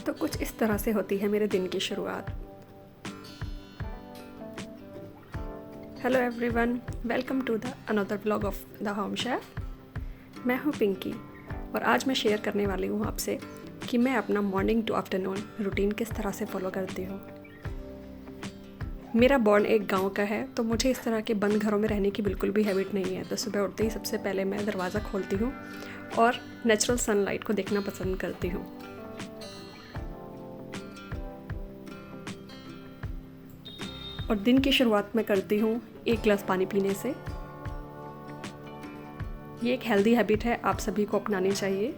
तो कुछ इस तरह से होती है मेरे दिन की शुरुआत। Hello everyone, welcome to the another vlog of the home chef. मैं हूँ पिंकी और आज मैं शेयर करने वाली हूँ आपसे कि मैं अपना मॉर्निंग टू आफ्टरनून रूटीन किस तरह से फॉलो करती हूँ। मेरा बॉर्न एक गांव का है, तो मुझे इस तरह के बंद घरों में रहने की बिल्कुल भी हैबिट नहीं है। तो सुबह उठते ही सबसे पहले मैं दरवाज़ा खोलती हूँ और नेचुरल सनलाइट को देखना पसंद करती हूँ। और दिन की शुरुआत मैं करती हूँ 1 गिलास पानी पीने से। ये एक हेल्दी हैबिट है, आप सभी को अपनानी चाहिए।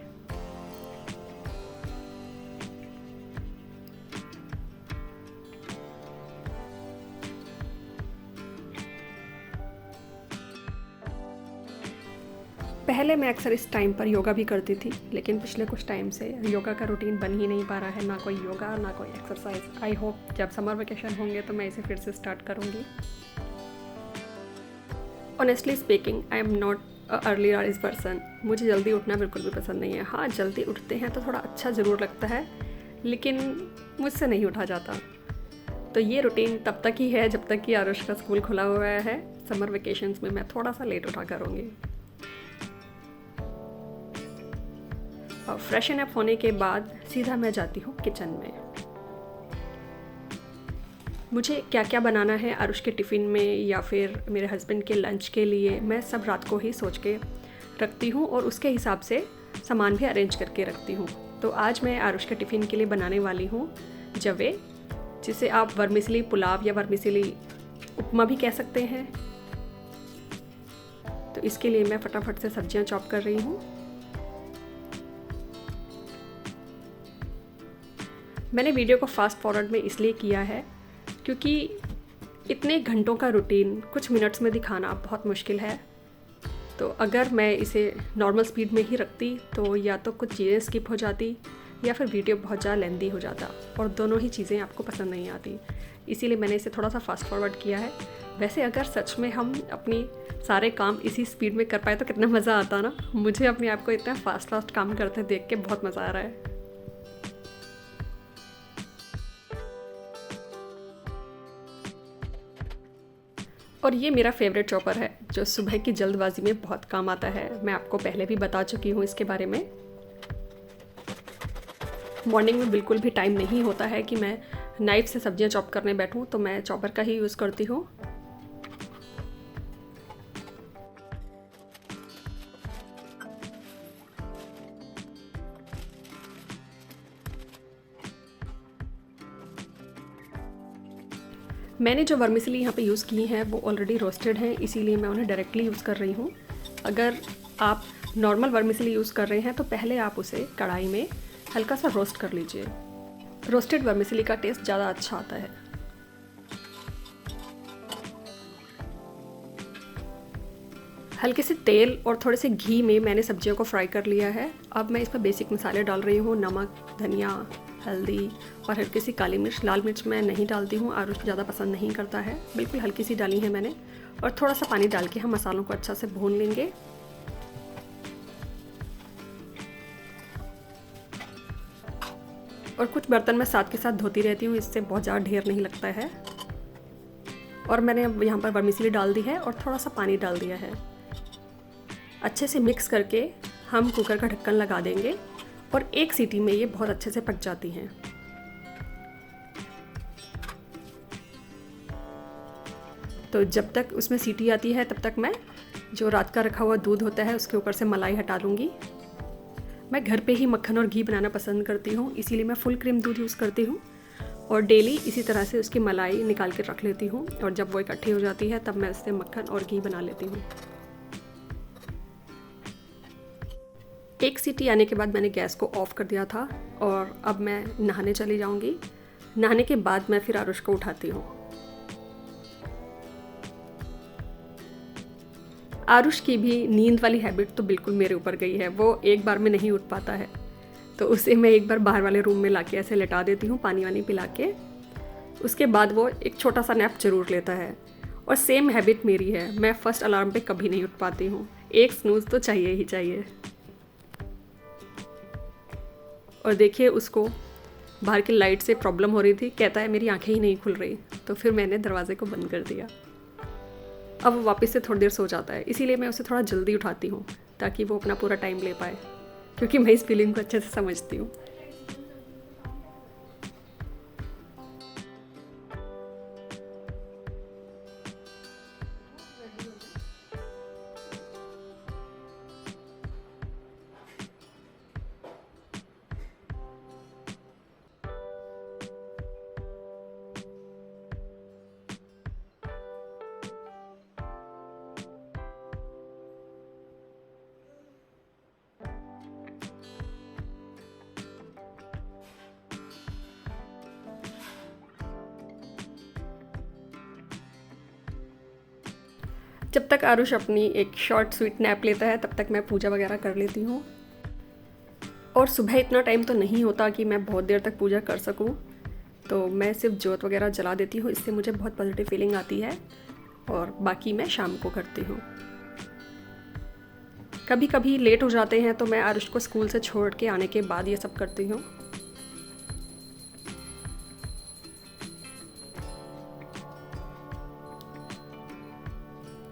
पहले मैं अक्सर इस टाइम पर योगा भी करती थी, लेकिन पिछले कुछ टाइम से योगा का रूटीन बन ही नहीं पा रहा है। ना कोई योगा, ना कोई एक्सरसाइज। आई होप जब समर वेकेशन होंगे तो मैं इसे फिर से स्टार्ट करूँगी। Honestly speaking, I am not early rise person. मुझे जल्दी उठना बिल्कुल भी पसंद नहीं है। हाँ, जल्दी उठते हैं तो थोड़ा अच्छा ज़रूर लगता है, लेकिन मुझसे नहीं उठा जाता। तो ये रूटीन तब तक ही है जब तक कि आरुष का स्कूल खुला हुआ है। समर वेकेशंस में मैं थोड़ा सा लेट उठा करूँगी। और फ्रेशन अप होने के बाद सीधा मैं जाती हूँ किचन में। मुझे क्या क्या बनाना है आरुष के टिफ़िन में या फिर मेरे हस्बैंड के लंच के लिए, मैं सब रात को ही सोच के रखती हूँ और उसके हिसाब से सामान भी अरेंज करके रखती हूँ। तो आज मैं आरुष के टिफ़िन के लिए बनाने वाली हूँ जवे, जिसे आप वर्मिसेली पुलाव या वर्मिसेली उपमा भी कह सकते हैं। तो इसके लिए मैं फटाफट से सब्जियाँ चॉप कर रही हूँ। मैंने वीडियो को फास्ट फॉरवर्ड में इसलिए किया है क्योंकि इतने घंटों का रूटीन कुछ मिनट्स में दिखाना बहुत मुश्किल है। तो अगर मैं इसे नॉर्मल स्पीड में ही रखती तो या तो कुछ चीज़ें स्किप हो जाती या फिर वीडियो बहुत ज़्यादा लेंदी हो जाता, और दोनों ही चीज़ें आपको पसंद नहीं आती। इसीलिए मैंने इसे थोड़ा सा फास्ट फॉरवर्ड किया है। वैसे अगर सच में हम अपनी सारे काम इसी स्पीड में कर पाए तो कितना मज़ा आता ना। मुझे अपने आप को इतना फास्ट काम करते देख के बहुत मज़ा आ रहा है। और ये मेरा फेवरेट चॉपर है जो सुबह की जल्दबाजी में बहुत काम आता है। मैं आपको पहले भी बता चुकी हूँ इसके बारे में। मॉर्निंग में बिल्कुल भी टाइम नहीं होता है कि मैं नाइफ से सब्जियाँ चॉप करने बैठूँ, तो मैं चॉपर का ही यूज़ करती हूँ। मैंने जो वर्मिसेली यहाँ पे यूज़ की हैं वो ऑलरेडी रोस्टेड हैं, इसीलिए मैं उन्हें डायरेक्टली यूज़ कर रही हूँ। अगर आप नॉर्मल वर्मिसेली यूज़ कर रहे हैं तो पहले आप उसे कढ़ाई में हल्का सा रोस्ट कर लीजिए। रोस्टेड वर्मिसेली का टेस्ट ज़्यादा अच्छा आता है। हल्के से तेल और थोड़े से घी में मैंने सब्जियों को फ्राई कर लिया है। अब मैं इस पर बेसिक मसाले डाल रही हूँ। नमक, धनिया, हल्दी और हल्की सी काली मिर्च। लाल मिर्च मैं नहीं डालती हूँ, आरुष ज़्यादा पसंद नहीं करता है। बिल्कुल हल्की सी डाली है मैंने। और थोड़ा सा पानी डाल के हम मसालों को अच्छा से भून लेंगे। और कुछ बर्तन मैं साथ के साथ धोती रहती हूँ, इससे बहुत ज़्यादा ढेर नहीं लगता है। और मैंने अब यहाँ पर वर्मिसेली डाल दी है और थोड़ा सा पानी डाल दिया है। अच्छे से मिक्स करके हम कुकर का ढक्कन लगा देंगे और 1 सीटी में ये बहुत अच्छे से पक जाती हैं। तो जब तक उसमें सीटी आती है तब तक मैं जो रात का रखा हुआ दूध होता है उसके ऊपर से मलाई हटा लूँगी। मैं घर पे ही मक्खन और घी बनाना पसंद करती हूँ, इसीलिए मैं फुल क्रीम दूध यूज़ करती हूँ और डेली इसी तरह से उसकी मलाई निकाल के रख लेती हूँ। और जब वो इकट्ठी हो जाती है तब मैं उससे मक्खन और घी बना लेती हूँ। 1 सीटी आने के बाद मैंने गैस को ऑफ़ कर दिया था और अब मैं नहाने चली जाऊँगी। नहाने के बाद मैं फिर आरुष को उठाती हूँ। आरुष की भी नींद वाली हैबिट तो बिल्कुल मेरे ऊपर गई है। वो एक बार में नहीं उठ पाता है, तो उसे मैं एक बार बाहर वाले रूम में लाके ऐसे लेटा देती हूँ, पानी वानी पिला के। उसके बाद वो एक छोटा सा नैप ज़रूर लेता है। और सेम हैबिट मेरी है, मैं फर्स्ट अलार्म पे कभी नहीं उठ पाती हूँ। एक स्नूज़ तो चाहिए ही चाहिए। और देखिए उसको बाहर की लाइट से प्रॉब्लम हो रही थी, कहता है मेरी आंखें ही नहीं खुल रही। तो फिर मैंने दरवाजे को बंद कर दिया। अब वो वापस से थोड़ी देर सो जाता है, इसीलिए मैं उसे थोड़ा जल्दी उठाती हूँ ताकि वो अपना पूरा टाइम ले पाए, क्योंकि मैं इस फीलिंग को अच्छे से समझती हूँ। जब तक आरुष अपनी एक शॉर्ट स्वीट नैप लेता है तब तक मैं पूजा वगैरह कर लेती हूँ। और सुबह इतना टाइम तो नहीं होता कि मैं बहुत देर तक पूजा कर सकूँ, तो मैं सिर्फ जोत वगैरह जला देती हूँ, इससे मुझे बहुत पॉजिटिव फीलिंग आती है। और बाकी मैं शाम को करती हूँ। कभी कभी लेट हो जाते हैं तो मैं आरुष को स्कूल से छोड़ के आने के बाद ये सब करती हूँ।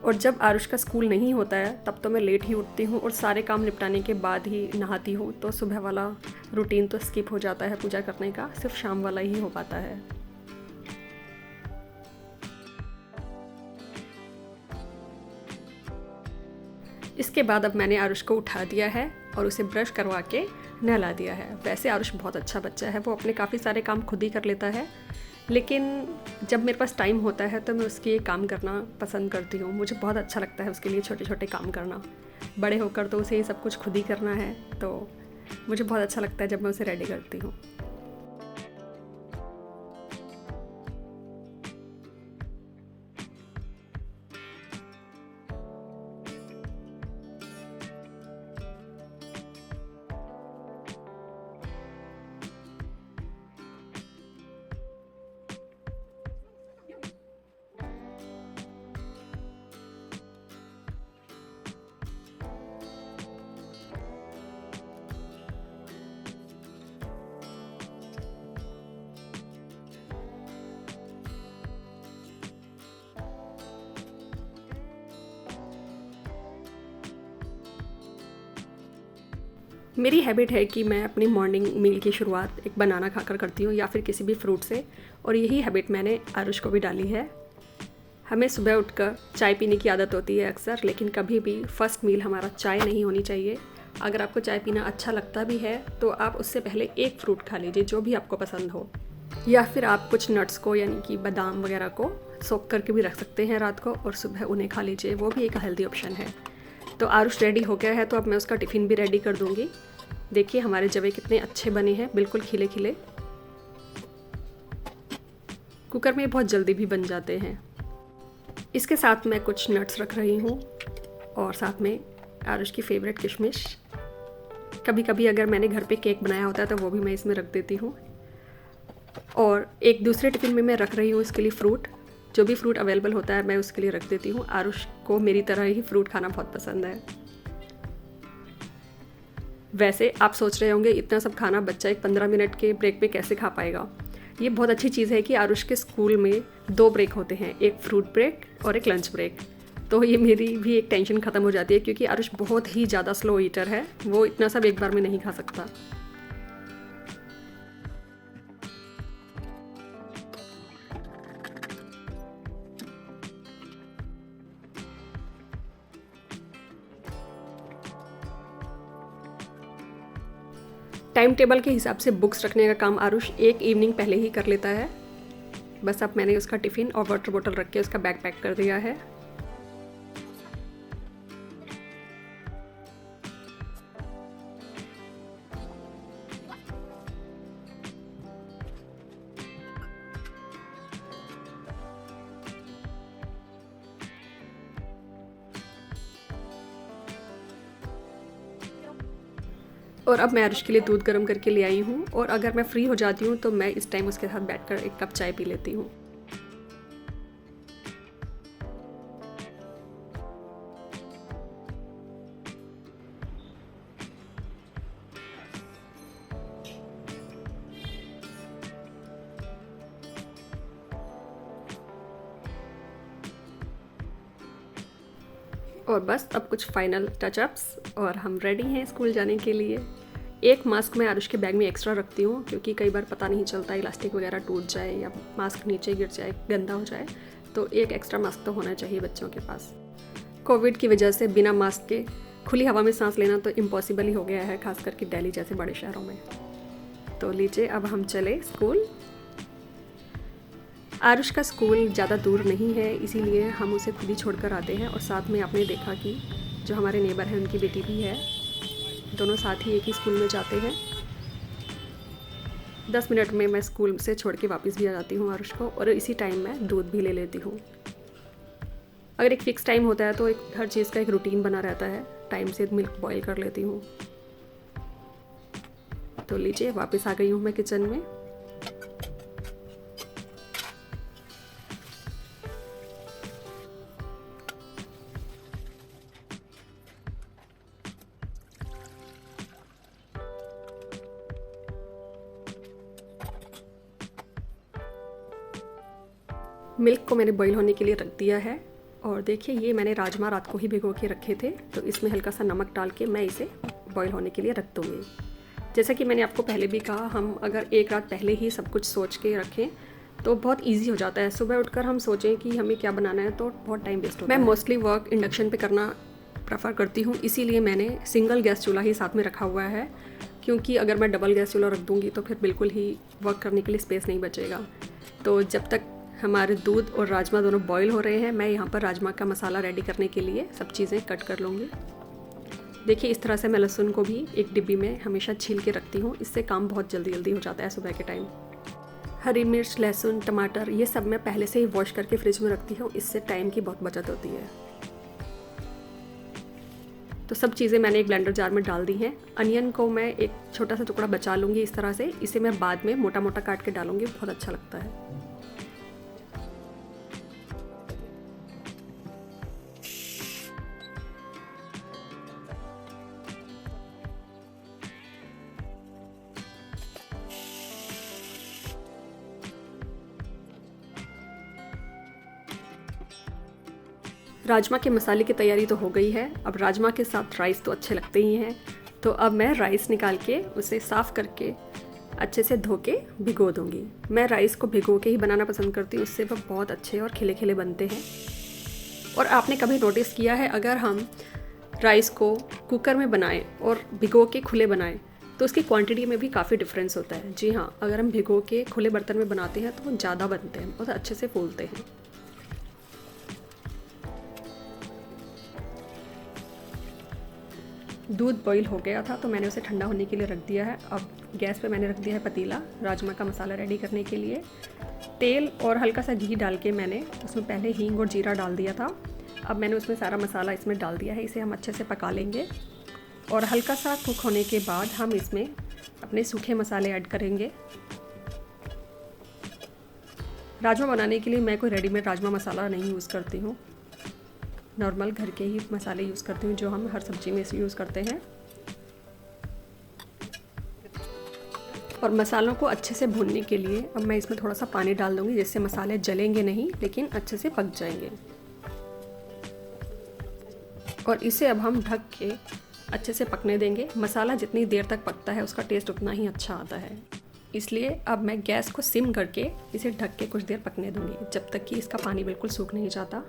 और जब आरुष का स्कूल नहीं होता है तब तो मैं लेट ही उठती हूँ और सारे काम निपटाने के बाद ही नहाती हूँ, तो सुबह वाला रूटीन तो स्किप हो जाता है पूजा करने का, सिर्फ शाम वाला ही हो पाता है। इसके बाद अब मैंने आरुष को उठा दिया है और उसे ब्रश करवा के नहला दिया है। वैसे आरुष बहुत अच्छा बच्चा है, वो अपने काफ़ी सारे काम खुद ही कर लेता है, लेकिन जब मेरे पास टाइम होता है तो मैं उसके ये काम करना पसंद करती हूँ। मुझे बहुत अच्छा लगता है उसके लिए छोटे छोटे काम करना। बड़े होकर तो उसे ये सब कुछ खुद ही करना है, तो मुझे बहुत अच्छा लगता है जब मैं उसे रेडी करती हूँ। मेरी हैबिट है कि मैं अपनी मॉर्निंग मील की शुरुआत एक बनाना खाकर करती हूँ या फिर किसी भी फ्रूट से, और यही हैबिट मैंने आरुष को भी डाली है। हमें सुबह उठकर चाय पीने की आदत होती है अक्सर, लेकिन कभी भी फर्स्ट मील हमारा चाय नहीं होनी चाहिए। अगर आपको चाय पीना अच्छा लगता भी है तो आप उससे पहले एक फ्रूट खा लीजिए जो भी आपको पसंद हो, या फिर आप कुछ नट्स को यानी कि बादाम वगैरह को सोक करके भी रख सकते हैं रात को और सुबह उन्हें खा लीजिए, वो भी एक हेल्दी ऑप्शन है। तो आरुष रेडी हो गया है, तो अब मैं उसका टिफ़िन भी रेडी कर दूँगी। देखिए हमारे जवे कितने अच्छे बने हैं, बिल्कुल खिले खिले। कुकर में बहुत जल्दी भी बन जाते हैं। इसके साथ मैं कुछ नट्स रख रही हूँ और साथ में आरुष की फेवरेट किशमिश। कभी कभी अगर मैंने घर पे केक बनाया होता है तो वो भी मैं इसमें रख देती हूँ। और एक दूसरे टिफ़िन में मैं रख रही हूँ इसके लिए फ्रूट, जो भी फ्रूट अवेलेबल होता है मैं उसके लिए रख देती हूँ। आरुष को मेरी तरह ही फ्रूट खाना बहुत पसंद है। वैसे आप सोच रहे होंगे इतना सब खाना बच्चा एक 15 मिनट के ब्रेक पे कैसे खा पाएगा। ये बहुत अच्छी चीज़ है कि आरुष के स्कूल में 2 ब्रेक होते हैं, एक फ्रूट ब्रेक और एक लंच ब्रेक। तो ये मेरी भी एक टेंशन ख़त्म हो जाती है, क्योंकि आरुष बहुत ही ज़्यादा स्लो ईटर है, वो इतना सब एक बार में नहीं खा सकता। टाइम टेबल के हिसाब से बुक्स रखने का काम आरुष एक इवनिंग पहले ही कर लेता है। बस अब मैंने उसका टिफ़िन और वाटर बोतल रख के उसका बैग पैक कर दिया है। और अब मैं आरुष के लिए दूध गर्म करके ले आई हूँ, और अगर मैं फ्री हो जाती हूँ तो मैं इस टाइम उसके साथ बैठकर एक कप चाय पी लेती हूँ। और बस अब कुछ फाइनल टचअप्स और हम रेडी हैं स्कूल जाने के लिए। एक मास्क मैं आरुष के बैग में एक्स्ट्रा रखती हूँ क्योंकि कई बार पता नहीं चलता इलास्टिक वगैरह टूट जाए या मास्क नीचे गिर जाए, गंदा हो जाए, तो एक एक्स्ट्रा मास्क तो होना चाहिए बच्चों के पास। कोविड की वजह से बिना मास्क के खुली हवा में सांस लेना तो इम्पॉसिबल ही हो गया है, खास करके दिल्ली जैसे बड़े शहरों में। तो लीजिए अब हम चले स्कूल। आरुष का स्कूल ज़्यादा दूर नहीं है, इसीलिए हम उसे खुद ही छोड़कर आते हैं। और साथ में आपने देखा कि जो हमारे नेबर हैं उनकी बेटी भी है, दोनों साथ ही एक ही स्कूल में जाते हैं। 10 मिनट में मैं स्कूल से छोड़ के वापस भी आ जाती हूँ आरुष को, और इसी टाइम मैं दूध भी ले लेती हूँ। अगर एक फ़िक्स टाइम होता है तो हर चीज़ का एक रूटीन बना रहता है, टाइम से मिल्क बॉईल कर लेती हूँ। तो लीजिए वापस आ गई हूँ मैं किचन में। मिल्क को मैंने बॉईल होने के लिए रख दिया है। और देखिए ये मैंने राजमा रात को ही भिगो के रखे थे, तो इसमें हल्का सा नमक डाल के मैं इसे बॉईल होने के लिए रख दूँगी। जैसा कि मैंने आपको पहले भी कहा, हम अगर एक रात पहले ही सब कुछ सोच के रखें तो बहुत इजी हो जाता है। सुबह उठकर हम सोचें कि हमें क्या बनाना है तो बहुत टाइम वेस्ट होता है। मैं मोस्टली वर्क इंडक्शन पे करना प्रेफर करती हूँ, इसीलिए मैंने सिंगल गैस चूल्हा ही साथ में रखा हुआ है, क्योंकि अगर मैं डबल गैस चूल्हा रख दूँगी तो फिर बिल्कुल ही वर्क करने के लिए स्पेस नहीं बचेगा। तो जब तक हमारे दूध और राजमा दोनों बॉईल हो रहे हैं, मैं यहाँ पर राजमा का मसाला रेडी करने के लिए सब चीज़ें कट कर लूँगी। देखिए इस तरह से मैं लहसुन को भी एक डिब्बी में हमेशा छील के रखती हूँ, इससे काम बहुत जल्दी हो जाता है सुबह के टाइम। हरी मिर्च, लहसुन, टमाटर ये सब मैं पहले से ही वॉश करके फ्रिज में रखती हूँ, इससे टाइम की बहुत बचत होती है। तो सब चीज़ें मैंने एक ब्लेंडर जार में डाल दी हैं। अनियन को मैं एक छोटा सा टुकड़ा बचा लूँगी इस तरह से, इसे मैं बाद में मोटा मोटा काट के डालूँगी, बहुत अच्छा लगता है। राजमा के मसाले की तैयारी तो हो गई है। अब राजमा के साथ राइस तो अच्छे लगते ही हैं, तो अब मैं राइस निकाल के उसे साफ़ करके अच्छे से धो के भिगो दूँगी। मैं राइस को भिगो के ही बनाना पसंद करती हूँ, उससे वह बहुत अच्छे और खिले खिले बनते हैं। और आपने कभी नोटिस किया है, अगर हम राइस को कुकर में बनाएं और भिगो के खुले बनाएं तो उसकी क्वांटिटी में भी काफ़ी डिफरेंस होता है। जी हाँ, अगर हम भिगो के खुले बर्तन में बनाते हैं तो वो ज़्यादा बनते हैं, बहुत अच्छे से फूलते हैं। दूध बॉईल हो गया था तो मैंने उसे ठंडा होने के लिए रख दिया है। अब गैस पे मैंने रख दिया है पतीला राजमा का मसाला रेडी करने के लिए। तेल और हल्का सा घी डाल के मैंने उसमें पहले हींग और जीरा डाल दिया था। अब मैंने उसमें सारा मसाला इसमें डाल दिया है, इसे हम अच्छे से पका लेंगे। और हल्का सा कुक होने के बाद हम इसमें अपने सूखे मसाले ऐड करेंगे। राजमा बनाने के लिए मैं कोई रेडीमेड राजमा मसाला नहीं यूज़ करती हूँ, नॉर्मल घर के ही मसाले यूज़ करती हूँ जो हम हर सब्ज़ी में यूज़ करते हैं। और मसालों को अच्छे से भूनने के लिए अब मैं इसमें थोड़ा सा पानी डाल दूँगी, जिससे मसाले जलेंगे नहीं लेकिन अच्छे से पक जाएंगे। और इसे अब हम ढक के अच्छे से पकने देंगे। मसाला जितनी देर तक पकता है उसका टेस्ट उतना ही अच्छा आता है, इसलिए अब मैं गैस को सिम करके इसे ढक के कुछ देर पकने दूँगी, जब तक कि इसका पानी बिल्कुल सूख नहीं जाता।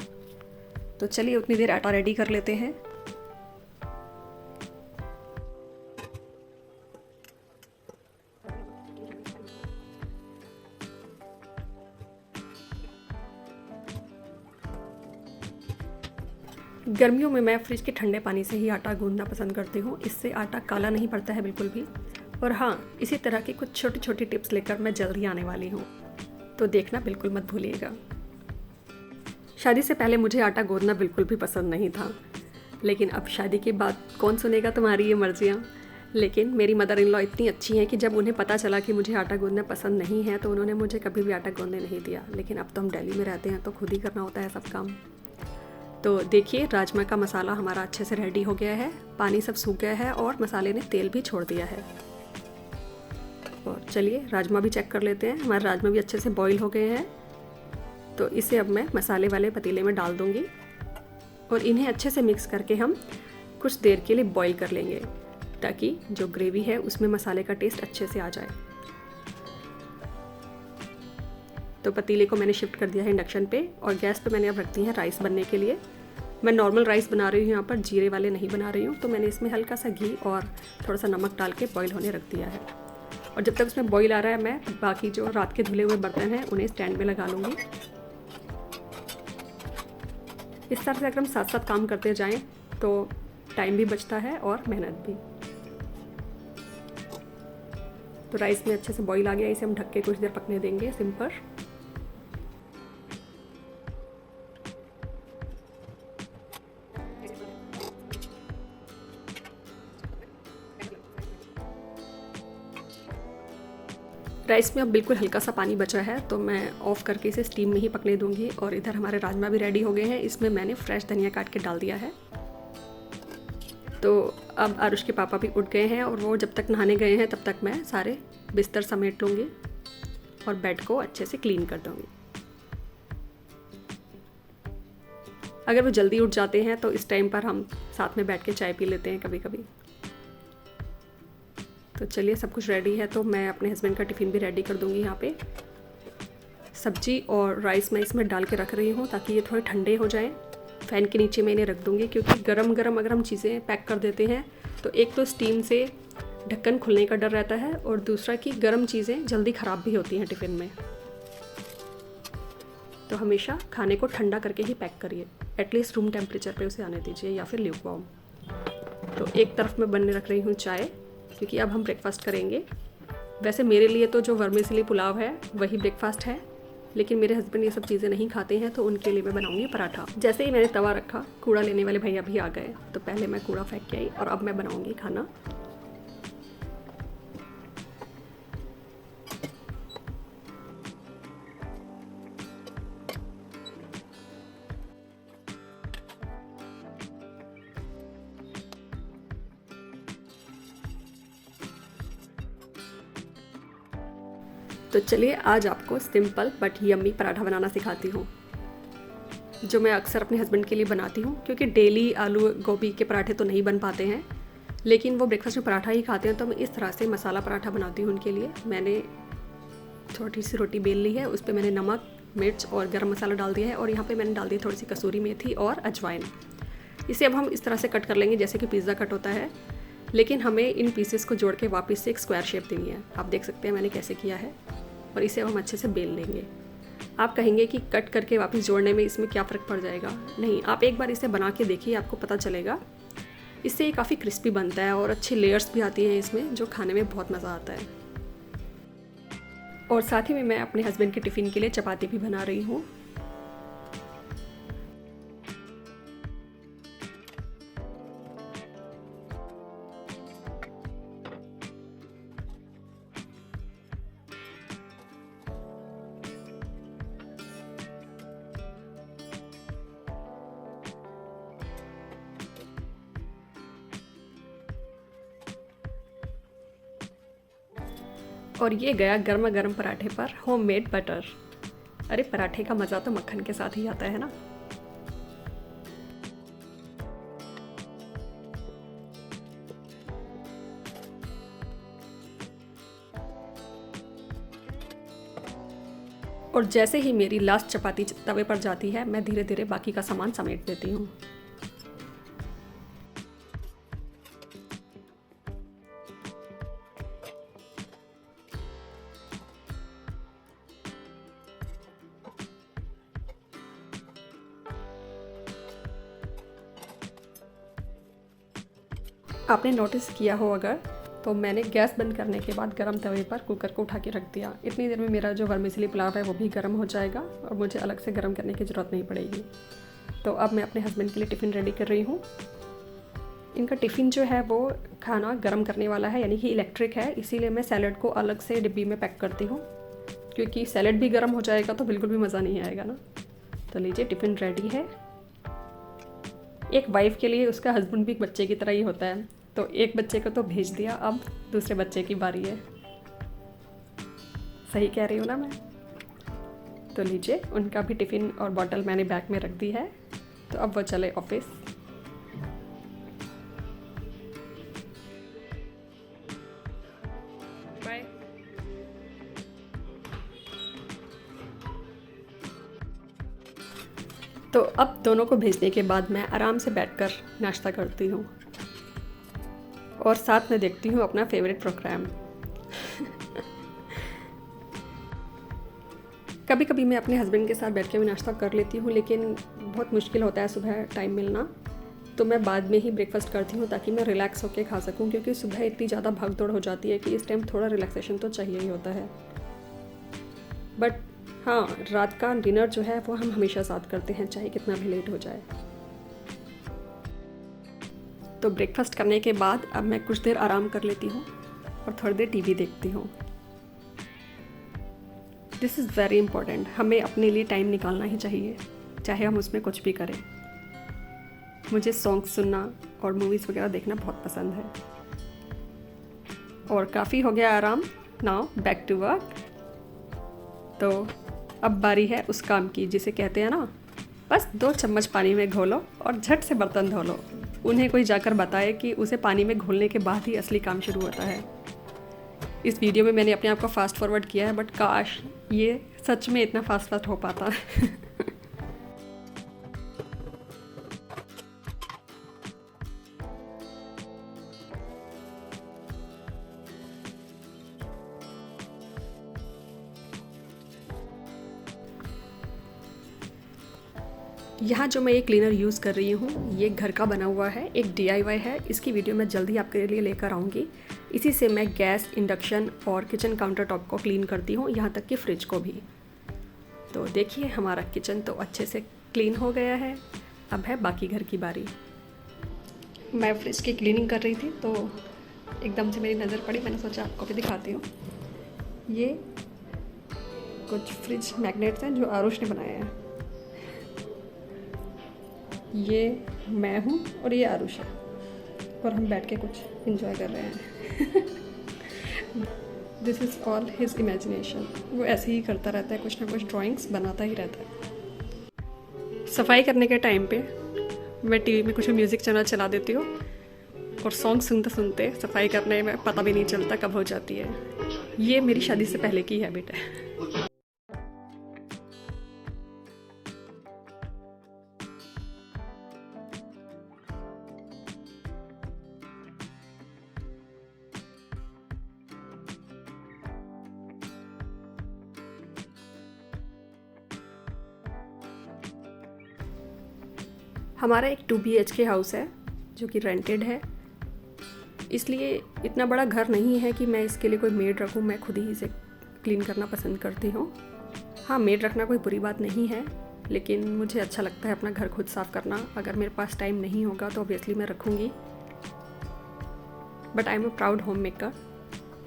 तो चलिए उतनी देर आटा रेडी कर लेते हैं। गर्मियों में मैं फ्रिज के ठंडे पानी से ही आटा गूंदना पसंद करती हूँ, इससे आटा काला नहीं पड़ता है बिल्कुल भी। और हाँ, इसी तरह की कुछ छोटी छोटी टिप्स लेकर मैं जल्दी आने वाली हूँ, तो देखना बिल्कुल मत भूलिएगा। शादी से पहले मुझे आटा गूंदना बिल्कुल भी पसंद नहीं था, लेकिन अब शादी के बाद कौन सुनेगा तुम्हारी ये मर्जियाँ। लेकिन मेरी मदर इन लॉ इतनी अच्छी हैं कि जब उन्हें पता चला कि मुझे आटा गूंदना पसंद नहीं है तो उन्होंने मुझे कभी भी आटा गूंदने नहीं दिया। लेकिन अब तो हम दिल्ली में रहते हैं तो खुद ही करना होता है सब काम। तो देखिए राजमा का मसाला हमारा अच्छे से रेडी हो गया है, पानी सब सूख गया है और मसाले ने तेल भी छोड़ दिया है। और चलिए राजमा भी चेक कर लेते हैं। हमारे राजमा भी अच्छे से बॉईल हो गए हैं, तो इसे अब मैं मसाले वाले पतीले में डाल दूँगी। और इन्हें अच्छे से मिक्स करके हम कुछ देर के लिए बॉईल कर लेंगे ताकि जो ग्रेवी है उसमें मसाले का टेस्ट अच्छे से आ जाए। तो पतीले को मैंने शिफ्ट कर दिया है इंडक्शन पे और गैस पे मैंने अब रख दी है राइस बनने के लिए। मैं नॉर्मल राइस बना रही हूँ यहाँ पर, जीरे वाले नहीं बना रही हूँ। तो मैंने इसमें हल्का सा घी और थोड़ा सा नमक डाल के बॉईल होने रख दिया है। और जब तक उसमें बॉईल आ रहा है मैं बाकी जो रात के धुले हुए बर्तन हैं उन्हें स्टैंड में लगा लूँगी। इस तरह से अगर हम साथ साथ काम करते जाएं तो टाइम भी बचता है और मेहनत भी। तो राइस में अच्छे से बॉईल आ गया, इसे हम ढक के कुछ देर पकने देंगे सिम पर। राइस में अब बिल्कुल हल्का सा पानी बचा है तो मैं ऑफ़ करके इसे स्टीम में ही पकने दूंगी। और इधर हमारे राजमा भी रेडी हो गए हैं। इसमें मैंने फ्रेश धनिया काट के डाल दिया है। तो अब आरुष के पापा भी उठ गए हैं और वो जब तक नहाने गए हैं तब तक मैं सारे बिस्तर समेट लूँगी और बेड को अच्छे से क्लीन कर दूँगी। अगर वो जल्दी उठ जाते हैं तो इस टाइम पर हम साथ में बैठ के चाय पी लेते हैं कभी कभी। तो चलिए सब कुछ रेडी है तो मैं अपने हस्बैंड का टिफ़िन भी रेडी कर दूँगी। यहाँ पे सब्जी और राइस मैं इसमें डाल के रख रही हूँ ताकि ये थोड़े ठंडे हो जाएं। फ़ैन के नीचे मैं इन्हें रख दूँगी क्योंकि गरम गरम अगर हम चीज़ें पैक कर देते हैं तो एक तो स्टीम से ढक्कन खुलने का डर रहता है और दूसरा कि गर्म चीज़ें जल्दी ख़राब भी होती हैं टिफ़िन में। तो हमेशा खाने को ठंडा करके ही पैक करिए, एटलीस्ट रूम टेम्परेचर पे उसे आने दीजिए या फिर ल्यूकवार्म। तो एक तरफ मैं बनने रख रही हूँ चाय क्योंकि अब हम ब्रेकफास्ट करेंगे। वैसे मेरे लिए तो जो वर्मिसेली पुलाव है वही ब्रेकफास्ट है, लेकिन मेरे हस्बैंड ये सब चीज़ें नहीं खाते हैं तो उनके लिए मैं बनाऊंगी पराठा। जैसे ही मैंने तवा रखा कूड़ा लेने वाले भैया भी आ गए तो पहले मैं कूड़ा फेंक के आई और अब मैं बनाऊंगी खाना। तो चलिए आज आपको सिंपल बट यम्मी पराठा बनाना सिखाती हूँ, जो मैं अक्सर अपने हस्बैंड के लिए बनाती हूँ क्योंकि डेली आलू गोभी के पराठे तो नहीं बन पाते हैं, लेकिन वो ब्रेकफास्ट में पराठा ही खाते हैं। तो मैं इस तरह से मसाला पराठा बनाती हूँ उनके लिए। मैंने छोटी सी रोटी बेल ली है, उस पर मैंने नमक, मिर्च और गरम मसाला डाल दिया है और यहाँ पर मैंने डाल दिया थोड़ी सी कसूरी मेथी और अजवाइन। इसे अब हम इस तरह से कट कर लेंगे जैसे कि पिज़्ज़ा कट होता है, लेकिन हमें इन पीसेस को जोड़ के वापस से एक स्क्वायर शेप देनी है। आप देख सकते हैं मैंने कैसे किया है और इसे हम अच्छे से बेल लेंगे। आप कहेंगे कि कट करके वापस जोड़ने में इसमें क्या फ़र्क पड़ जाएगा? नहीं, आप एक बार इसे बना के देखिए, आपको पता चलेगा। इससे ये काफ़ी क्रिस्पी बनता है और अच्छी लेयर्स भी आती हैं इसमें, जो खाने में बहुत मज़ा आता है। और साथ ही में मैं अपने हस्बैंड के टिफ़िन के लिए चपाती भी बना रही हूँ। और ये गया गर्मा गर्म पराठे पर होममेड बटर। अरे पराठे का मज़ा तो मक्खन के साथ ही आता है ना। और जैसे ही मेरी लास्ट चपाती तवे पर जाती है मैं धीरे धीरे बाकी का सामान समेट देती हूँ। आपने नोटिस किया हो अगर, तो मैंने गैस बंद करने के बाद गरम तवे पर कुकर को उठा के रख दिया। इतनी देर में मेरा जो वर्मिसेली पुलाव है वो भी गर्म हो जाएगा और मुझे अलग से गर्म करने की ज़रूरत नहीं पड़ेगी। तो अब मैं अपने हस्बैंड के लिए टिफ़िन रेडी कर रही हूँ। इनका टिफ़िन जो है वो खाना गर्म करने वाला है, यानी कि इलेक्ट्रिक है, इसीलिए मैं सैलड को अलग से डिब्बी में पैक करती हूँ, क्योंकि सैलड भी गर्म हो जाएगा तो बिल्कुल भी मज़ा नहीं आएगा ना। तो लीजिए टिफ़िन रेडी है। एक वाइफ के लिए उसका हस्बैंड भी बच्चे की तरह ही होता है। तो एक बच्चे को तो भेज दिया, अब दूसरे बच्चे की बारी है। सही कह रही हूँ ना मैं? तो लीजिए उनका भी टिफ़िन और बॉटल मैंने बैग में रख दी है तो अब वो चले ऑफिस। बाय। तो अब दोनों को भेजने के बाद मैं आराम से बैठकर नाश्ता करती हूँ और साथ में देखती हूँ अपना फेवरेट प्रोग्राम। कभी कभी मैं अपने हस्बैंड के साथ बैठ के भी नाश्ता कर लेती हूँ, लेकिन बहुत मुश्किल होता है सुबह टाइम मिलना, तो मैं बाद में ही ब्रेकफास्ट करती हूँ ताकि मैं रिलैक्स होकर खा सकूँ, क्योंकि सुबह इतनी ज़्यादा भाग दौड़ हो जाती है कि इस टाइम थोड़ा रिलैक्सेशन तो चाहिए ही होता है। बट हाँ, रात का डिनर जो है वो हम हमेशा साथ करते हैं, चाहे कितना भी लेट हो जाए। तो ब्रेकफास्ट करने के बाद अब मैं कुछ देर आराम कर लेती हूँ और थोड़ी देर टीवी देखती हूँ। दिस इज़ वेरी इम्पॉर्टेंट, हमें अपने लिए टाइम निकालना ही चाहिए, चाहे हम उसमें कुछ भी करें। मुझे सॉन्ग सुनना और मूवीज़ वगैरह देखना बहुत पसंद है। और काफ़ी हो गया आराम, नाउ बैक टू वर्क। तो अब बारी है उस काम की जिसे कहते हैं ना, बस 2 चम्मच पानी में घोलो और झट से बर्तन धो लो। उन्हें कोई जाकर बताए कि उसे पानी में घोलने के बाद ही असली काम शुरू होता है। इस वीडियो में मैंने अपने आप को फास्ट फॉरवर्ड किया है, बट काश ये सच में इतना फास्ट हो पाता। यहाँ जो मैं ये क्लीनर यूज़ कर रही हूँ ये घर का बना हुआ है, एक DIY है। इसकी वीडियो मैं जल्दी आपके लिए लेकर आऊँगी। इसी से मैं गैस, इंडक्शन और किचन काउंटर टॉप को क्लीन करती हूँ, यहाँ तक कि फ्रिज को भी। तो देखिए हमारा किचन तो अच्छे से क्लीन हो गया है। अब है बाकी घर की बारी। मैं फ्रिज की क्लीनिंग कर रही थी तो एकदम से मेरी नज़र पड़ी, मैंने सोचा आपको भी दिखाती हूँ। ये कुछ फ्रिज मैग्नेट्स हैं जो आरुष ने बनाए हैं। ये मैं हूँ और ये आरुष है, और हम बैठ के कुछ एंजॉय कर रहे हैं। This is all his imagination. वो ऐसे ही करता रहता है, कुछ ना कुछ ड्राइंग्स बनाता ही रहता है। सफाई करने के टाइम पे मैं टीवी में कुछ म्यूज़िक चैनल चला देती हूँ और सॉन्ग सुनते सुनते सफाई करने में पता भी नहीं चलता कब हो जाती है। ये मेरी शादी से पहले की हैबिट है। हमारा एक 2 BHK हाउस है जो कि रेंटेड है, इसलिए इतना बड़ा घर नहीं है कि मैं इसके लिए कोई मेड रखूं। मैं खुद ही इसे क्लीन करना पसंद करती हूँ। हाँ, मेड रखना कोई बुरी बात नहीं है, लेकिन मुझे अच्छा लगता है अपना घर खुद साफ़ करना। अगर मेरे पास टाइम नहीं होगा तो ऑब्वियसली मैं रखूँगी, but I am a proud home maker.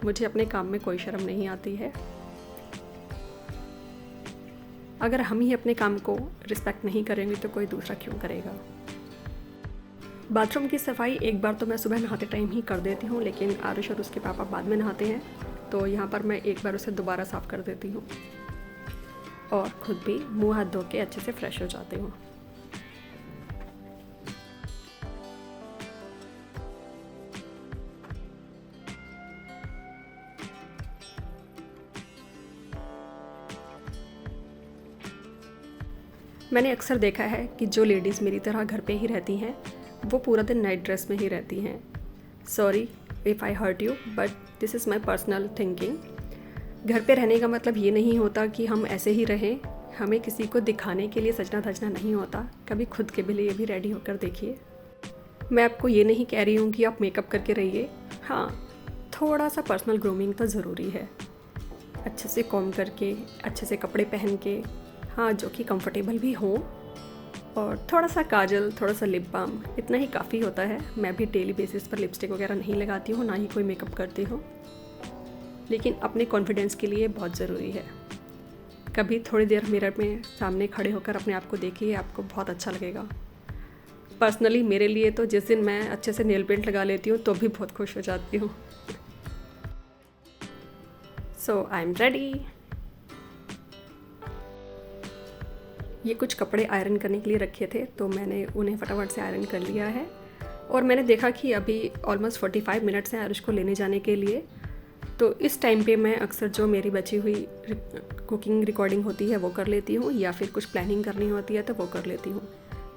मुझे अपने काम में कोई शर्म नहीं आती है। अगर हम ही अपने काम को रिस्पेक्ट नहीं करेंगे तो कोई दूसरा क्यों करेगा। बाथरूम की सफाई एक बार तो मैं सुबह नहाते टाइम ही कर देती हूँ, लेकिन आरुष और उसके पापा बाद में नहाते हैं, तो यहाँ पर मैं एक बार उसे दोबारा साफ़ कर देती हूँ और खुद भी मुंह हाथ धो के अच्छे से फ्रेश हो जाती हूँ। मैंने अक्सर देखा है कि जो लेडीज़ मेरी तरह घर पे ही रहती हैं वो पूरा दिन नाइट ड्रेस में ही रहती हैं। Sorry if I hurt you, but this is my personal thinking. घर पे रहने का मतलब ये नहीं होता कि हम ऐसे ही रहें। हमें किसी को दिखाने के लिए सजना धजना नहीं होता। कभी खुद के भी लिए भी रेडी होकर देखिए। मैं आपको ये नहीं कह रही हूँ कि आप मेकअप करके रहिए। हाँ, थोड़ा सा पर्सनल ग्रूमिंग तो ज़रूरी है। अच्छे से कॉम करके, अच्छे से कपड़े पहन के, हाँ जो कि कंफर्टेबल भी हो, और थोड़ा सा काजल, थोड़ा सा लिप बाम, इतना ही काफ़ी होता है। मैं भी डेली बेसिस पर लिपस्टिक वगैरह नहीं लगाती हूँ, ना ही कोई मेकअप करती हूँ, लेकिन अपने कॉन्फिडेंस के लिए बहुत ज़रूरी है। कभी थोड़ी देर मिरर में सामने खड़े होकर अपने आप को देखिए, आपको बहुत अच्छा लगेगा। पर्सनली मेरे लिए तो जिस दिन मैं अच्छे से नेल पेंट लगा लेती हूँ तो भी बहुत खुश हो जाती हूँ। सो आई एम रेडी। ये कुछ कपड़े आयरन करने के लिए रखे थे, तो मैंने उन्हें फटाफट से आयरन कर लिया है। और मैंने देखा कि अभी ऑलमोस्ट 45 मिनट्स हैं आरुष को लेने जाने के लिए। तो इस टाइम पे मैं अक्सर जो मेरी बची हुई कुकिंग रिकॉर्डिंग होती है वो कर लेती हूँ, या फिर कुछ प्लानिंग करनी होती है तो वो कर लेती हूँ,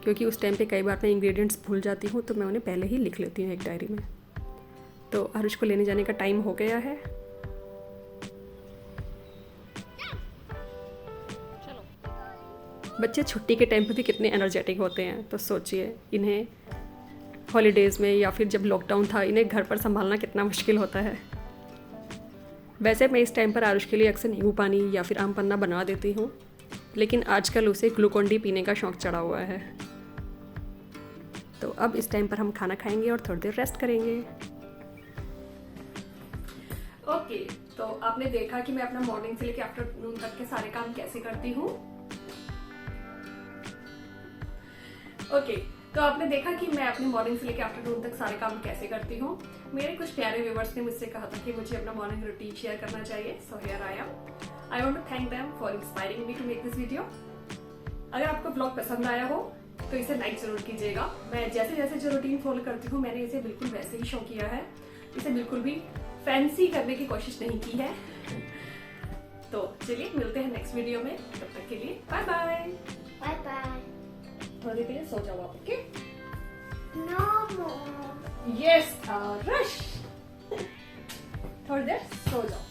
क्योंकि उस टाइम पे कई बार मैं इंग्रेडिएंट्स भूल जाती हूँ, तो मैं उन्हें पहले ही लिख लेती हूँ एक डायरी में। तो आरुष को लेने जाने का टाइम हो गया है। बच्चे छुट्टी के टाइम पे भी कितने एनर्जेटिक होते हैं, तो सोचिए इन्हें हॉलीडेज़ में या फिर जब लॉकडाउन था, इन्हें घर पर संभालना कितना मुश्किल होता है। वैसे मैं इस टाइम पर आरुष के लिए अक्सर नींबू पानी या फिर आम पन्ना बना देती हूँ, लेकिन आजकल उसे ग्लूकोन डी पीने का शौक़ चढ़ा हुआ है। तो अब इस टाइम पर हम खाना खाएंगे और थोड़ी देर रेस्ट करेंगे। ओके, तो आपने देखा कि मैं अपना मॉर्निंग से लेकर आफ्टरनून तक के सारे काम कैसे करती हूँ। ओके, तो आपने देखा कि मैं अपनी मॉर्निंग से लेकर आफ्टरनून तक सारे काम कैसे करती हूँ। मेरे कुछ प्यारे व्यूअर्स ने मुझसे कहा था कि मुझे अपना मॉर्निंग रूटीन शेयर करना चाहिए, so here I am. I want to thank them for inspiring me to make this video. अगर आपको ब्लॉग पसंद आया हो तो इसे लाइक जरूर कीजिएगा। मैं जैसे जैसे जो रूटीन फॉलो करती हूँ मैंने इसे बिल्कुल वैसे ही शो किया है, इसे बिल्कुल भी फैंसी करने की कोशिश नहीं की है। तो चलिए मिलते हैं नेक्स्ट वीडियो में, तब तक के लिए बाय बाय। Bye bye. थोड़ी देर के लिए सो जाओ आप, okay? No more. Yes, rush. थोड़ी देर सो जाओ।